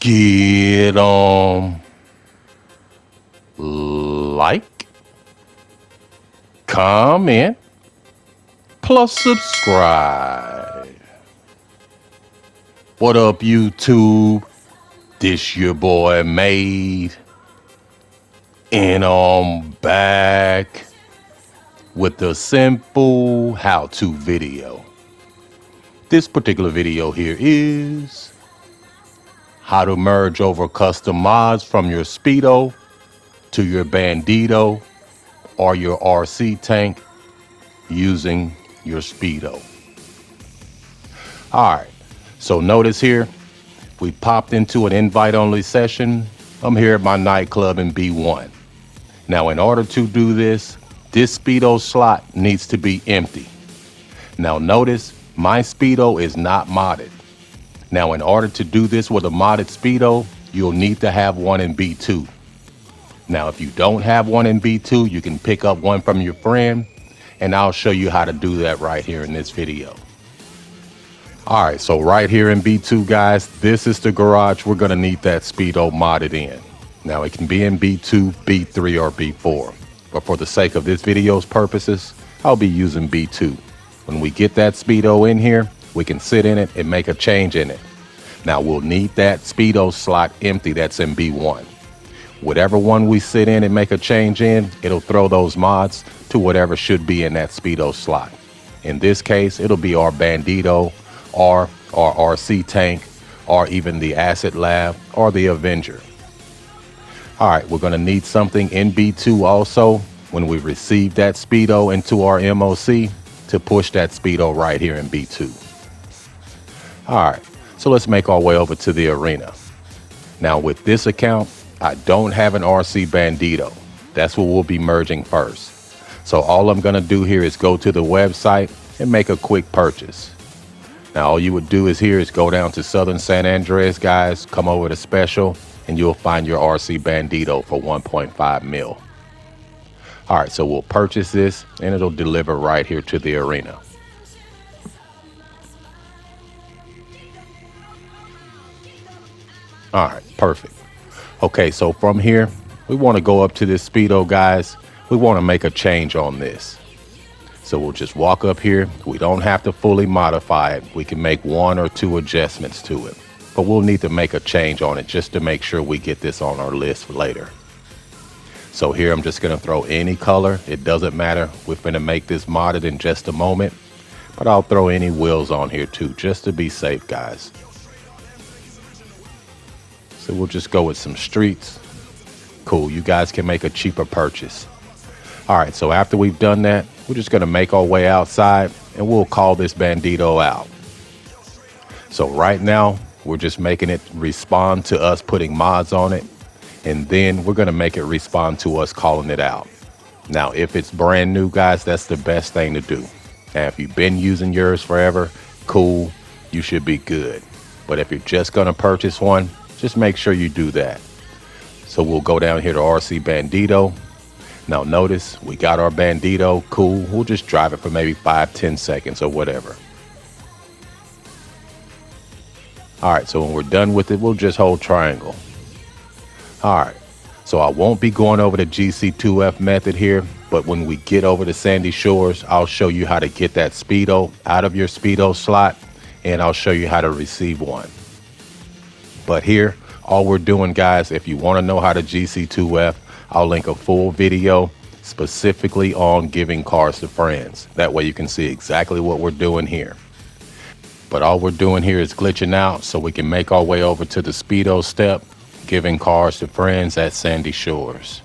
Get on, like, comment, plus subscribe. What up, YouTube? This your boy Made, and I'm back with a simple how-to video. This particular video here is how to merge over custom mods from your speedo to your Bandito or your RC tank using your speedo. All right, so notice here, we popped into an invite-only session. I'm here at my nightclub in B1. Now, in order to do this speedo slot needs to be empty. Now, notice my speedo is not modded. Now, in order to do this with a modded speedo, you'll need to have one in B2. Now, if you don't have one in B2, you can pick up one from your friend, and I'll show you how to do that right here in this video. All right, so right here in B2, guys, this is the garage. We're gonna need that speedo modded in. Now, it can be in B2, B3, or B4, but for the sake of this video's purposes, I'll be using B2. When we get that speedo in here, we can sit in it and make a change in it. Now, we'll need that speedo slot empty that's in B1. Whatever one we sit in and make a change in, it'll throw those mods to whatever should be in that speedo slot. In this case, it'll be our Bandito, or our RC tank, or even the Acid Lab, or the Avenger. All right, we're gonna need something in B2 also when we receive that speedo into our MOC to push that speedo right here in B2. All right, so let's make our way over to the arena. Now with this account, I don't have an RC Bandito. That's what we'll be merging first. So all I'm gonna do here is go to the website and make a quick purchase. Now all you would do is go down to Southern San Andreas, guys, come over to special, and you'll find your RC Bandito for 1.5 mil. All right, so we'll purchase this and it'll deliver right here to the arena. All right, perfect. Okay, so from here, we want to go up to this speedo, guys. We want to make a change on this. So we'll just walk up here. We don't have to fully modify it. We can make 1 or 2 adjustments to it, but we'll need to make a change on it just to make sure we get this on our list for later. So here I'm just gonna throw any color. It doesn't matter. We're gonna make this modded in just a moment, but I'll throw any wheels on here too, just to be safe, guys. So we'll just go with some streets. Cool, you guys can make a cheaper purchase. All right, so after we've done that, we're just gonna make our way outside and we'll call this Bandito out. So right now, we're just making it respond to us putting mods on it, and then we're gonna make it respond to us calling it out. Now, if it's brand new, guys, that's the best thing to do. And if you've been using yours forever, cool, you should be good. But if you're just gonna purchase one, just make sure you do that. So we'll go down here to RC Bandito. Now notice we got our Bandito, cool. We'll just drive it for maybe 5-10 seconds or whatever. All right, so when we're done with it, we'll just hold triangle. All right, so I won't be going over the GC2F method here, but when we get over to Sandy Shores, I'll show you how to get that speedo out of your speedo slot, and I'll show you how to receive one. But here, all we're doing, guys, if you want to know how to GC2F, I'll link a full video specifically on giving cars to friends. That way you can see exactly what we're doing here. But all we're doing here is glitching out so we can make our way over to the speedo step, giving cars to friends at Sandy Shores.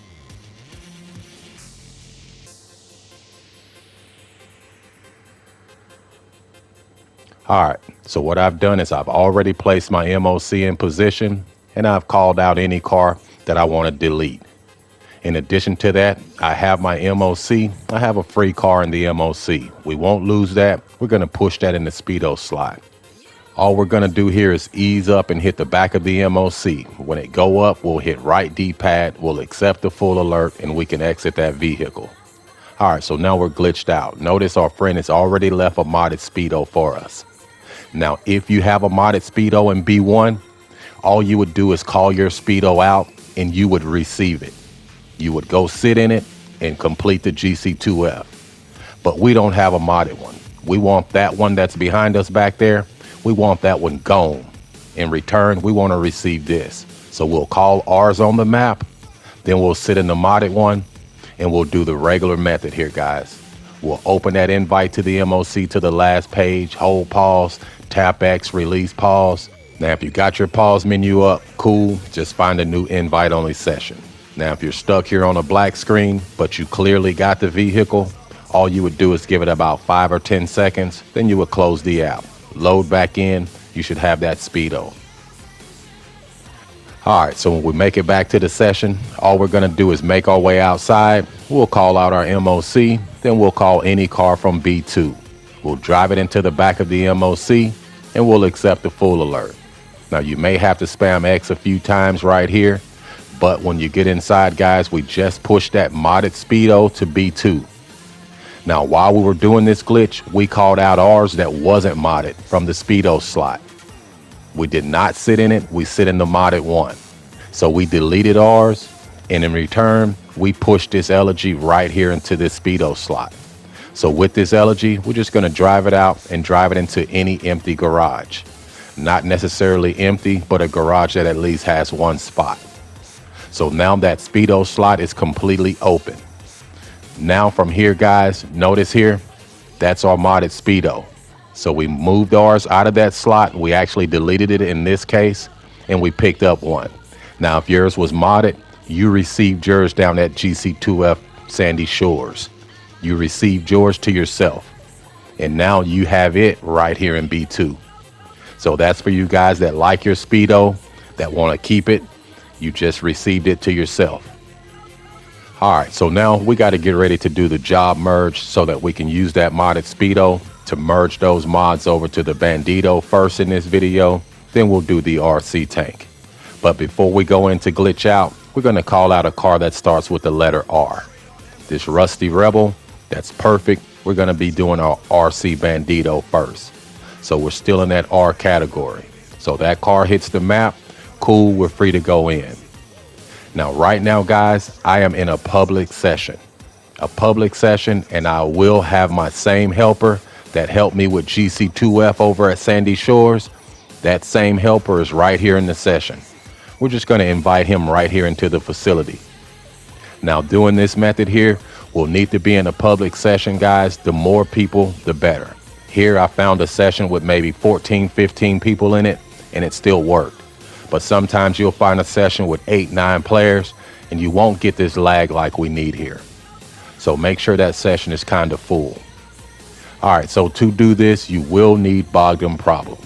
All right, so what I've done is I've already placed my MOC in position, and I've called out any car that I want to delete. In addition to that, I have my MOC. I have a free car in the MOC. We won't lose that. We're going to push that in the speedo slot. All we're going to do here is ease up and hit the back of the MOC. When it go up, we'll hit right D-pad, we'll accept the full alert, and we can exit that vehicle. All right, so now we're glitched out. Notice our friend has already left a modded speedo for us. Now, if you have a modded speedo in B1, all you would do is call your speedo out and you would receive it. You would go sit in it and complete the GC2F. But we don't have a modded one. We want that one that's behind us back there. We want that one gone. In return, we want to receive this. So we'll call ours on the map, then we'll sit in the modded one, and we'll do the regular method here, guys. We'll open that invite to the MOC to the last page, hold pause, tap X, release pause. Now, if you got your pause menu up, cool, just find a new invite only session. Now, if you're stuck here on a black screen, but you clearly got the vehicle, all you would do is give it about 5 or 10 seconds, then you would close the app. Load back in, you should have that speedo. All right, so when we make it back to the session, all we're gonna do is make our way outside. We'll call out our MOC, then we'll call any car from B2. We'll drive it into the back of the MOC, and we'll accept the full alert. Now, you may have to spam X a few times right here, but when you get inside, guys, we just pushed that modded speedo to B2. Now, while we were doing this glitch, we called out ours that wasn't modded from the speedo slot. We did not sit in it, we sit in the modded one. So we deleted ours, and in return, we pushed this elegy right here into this speedo slot. So with this elegy, we're just gonna drive it out and drive it into any empty garage. Not necessarily empty, but a garage that at least has one spot. So now that speedo slot is completely open. Now from here, guys, notice here, that's our modded speedo. So we moved ours out of that slot. We actually deleted it in this case, and we picked up one. Now, if yours was modded, you received yours down at GC2F Sandy Shores. You received yours to yourself. And now you have it right here in B2. So that's for you guys that like your speedo, that want to keep it. You just received it to yourself. All right, so now we got to get ready to do the job merge so that we can use that modded speedo to merge those mods over to the Bandito first in this video. Then we'll do the RC tank. But before we go into glitch out, we're going to call out a car that starts with the letter R. This Rusty Rebel, that's perfect. We're going to be doing our RC Bandito first. So we're still in that R category. So that car hits the map, cool, we're free to go in. Now, right now, guys, I am in a public session. And I will have my same helper that helped me with GC2F over at Sandy Shores. That same helper is right here in the session. We're just going to invite him right here into the facility. Now, doing this method here, we'll need to be in a public session, guys. The more people, the better. Here, I found a session with maybe 14, 15 people in it, and it still worked. But sometimes you'll find a session with 8, 9 players, and you won't get this lag like we need here. So make sure that session is kind of full. All right, so to do this, you will need Bogdan problem.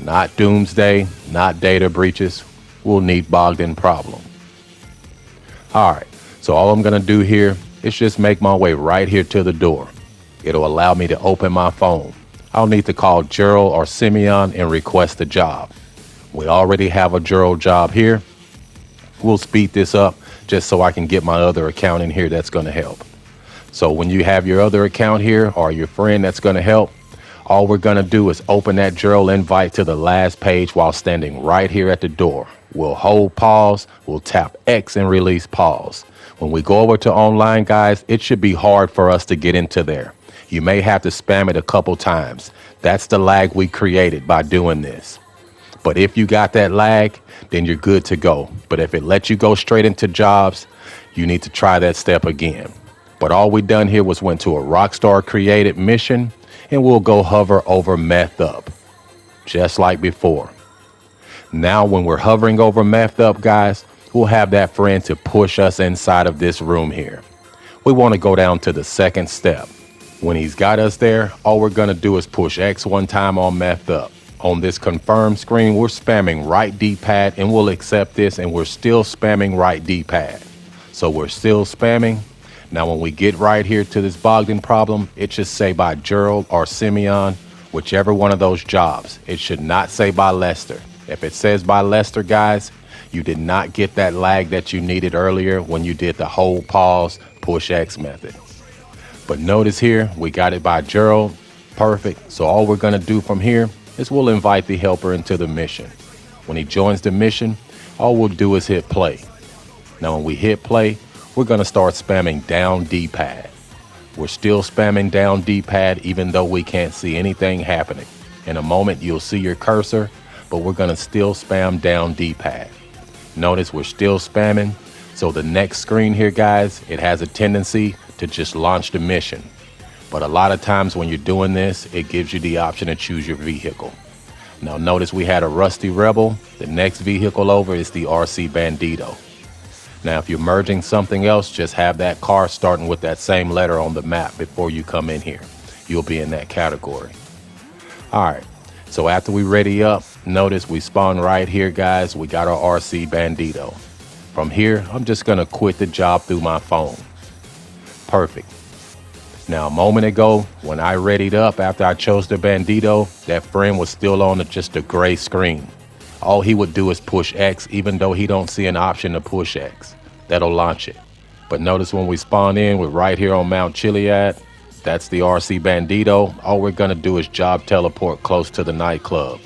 Not Doomsday, not data breaches. We'll need Bogdan problem. All right, so all I'm gonna do here is just make my way right here to the door. It'll allow me to open my phone. I'll need to call Gerald or Simeon and request a job. We already have a Gerald job here. We'll speed this up just so I can get my other account in here that's gonna help. So when you have your other account here or your friend that's gonna help, all we're gonna do is open that Gerald invite to the last page while standing right here at the door. We'll hold pause, we'll tap X and release pause. When we go over to online, guys, it should be hard for us to get into there. You may have to spam it a couple times. That's the lag we created by doing this. But if you got that lag, then you're good to go. But if it lets you go straight into jobs, you need to try that step again. But all we done here was went to a Rockstar created mission, and we'll go hover over meth up, just like before. Now, when we're hovering over meth up, guys, we'll have that friend to push us inside of this room here. We want to go down to the second step. When he's got us there, all we're going to do is push X one time on meth up. On this confirm screen, we're spamming right D-pad, and we'll accept this, and we're still spamming right D-pad. So we're still spamming. Now, when we get right here to this Bogdan problem, it should say by Gerald or Simeon, whichever one of those jobs. It should not say by Lester. If it says by Lester, guys, you did not get that lag that you needed earlier when you did the hold pause push X method. But notice here, we got it by Gerald. Perfect. So all we're going to do from here is we'll invite the helper into the mission. When he joins the mission, all we'll do is hit play. Now when we hit play, we're gonna start spamming down D-pad. We're still spamming down D-pad even though we can't see anything happening. In a moment, you'll see your cursor, but we're gonna still spam down D-pad. Notice we're still spamming, so the next screen here, guys, it has a tendency to just launch the mission. But a lot of times when you're doing this, it gives you the option to choose your vehicle. Now notice we had a Rusty Rebel. The next vehicle over is the RC Bandito. Now if you're merging something else, just have that car starting with that same letter on the map before you come in here. You'll be in that category. All right, so after we ready up, notice we spawn right here, guys. We got our RC Bandito. From here, I'm just gonna quit the job through my phone. Perfect. Now, a moment ago, when I readied up after I chose the Bandito, that friend was still on just a gray screen. All he would do is push X, even though he don't see an option to push X. That'll launch it. But notice when we spawn in, we're right here on 𝐌𝐀𝐃𝐄. That's the RC Bandito. All we're gonna do is job teleport close to the nightclub.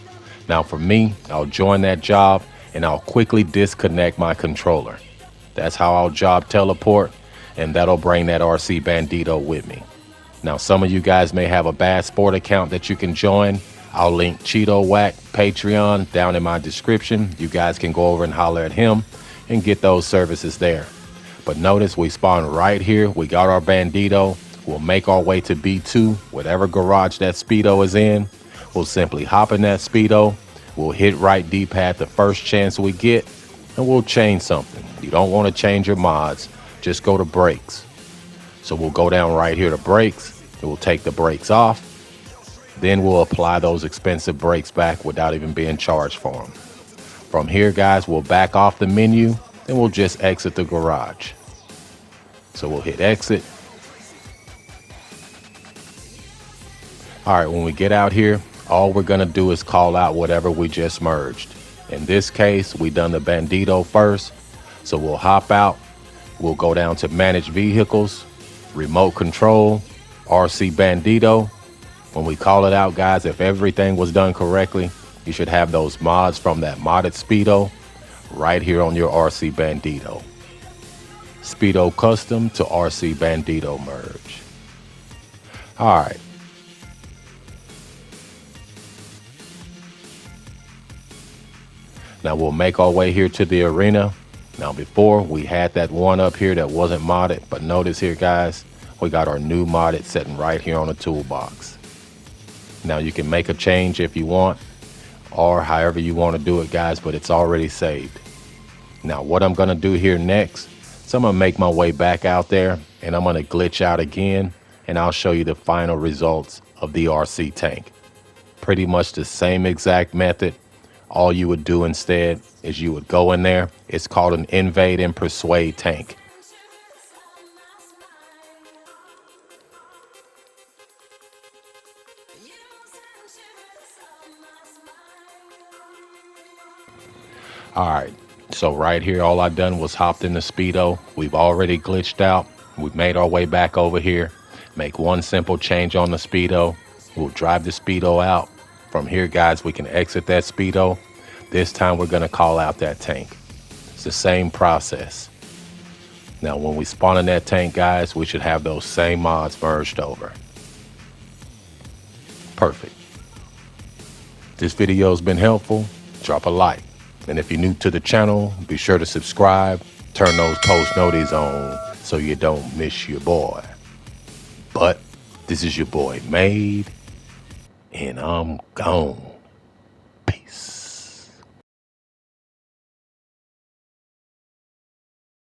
Now for me, I'll join that job and I'll quickly disconnect my controller. That's how I'll job teleport, and that'll bring that RC Bandito with me. Now, some of you guys may have a Bad Sport account that you can join. I'll link 𝐌𝐀𝐃𝐄 Patreon down in my description. You guys can go over and holler at him and get those services there. But notice we spawn right here. We got our Bandito. We'll make our way to B2, whatever garage that speedo is in. We'll simply hop in that speedo. We'll hit right D-pad the first chance we get, and we'll change something. You don't want to change your mods. Just go to brakes. So we'll go down right here to brakes. We'll take the brakes off. Then we'll apply those expensive brakes back without even being charged for them. From here, guys, we'll back off the menu and we'll just exit the garage. So we'll hit exit. All right, when we get out here, all we're gonna do is call out whatever we just merged. In this case, we done the Bandito first. So we'll hop out. We'll go down to manage vehicles, remote control, RC Bandito. When we call it out, guys, if everything was done correctly, you should have those mods from that modded speedo right here on your RC Bandito. Speedo custom to RC Bandito merge. All right. Now we'll make our way here to the arena. Now before, we had that one up here that wasn't modded, but notice here, guys, we got our new modded setting right here on the toolbox. Now you can make a change if you want, or however you want to do it, guys, but it's already saved. Now what I'm gonna do here next, so I'm gonna make my way back out there and I'm gonna glitch out again, and I'll show you the final results of the RC tank. Pretty much the same exact method. All you would do instead is you would go in there. It's called an invade and persuade tank. All right, so right here, all I done was hopped in the speedo. We've already glitched out. We've made our way back over here. Make one simple change on the speedo. We'll drive the speedo out. From here, guys, we can exit that speedo. This time we're gonna call out that tank. It's the same process. Now, when we spawn in that tank, guys, we should have those same mods merged over. Perfect. If this video's been helpful, drop a like. And if you're new to the channel, be sure to subscribe, turn those post notifications on so you don't miss your boy. But this is your boy Made, and I'm gone.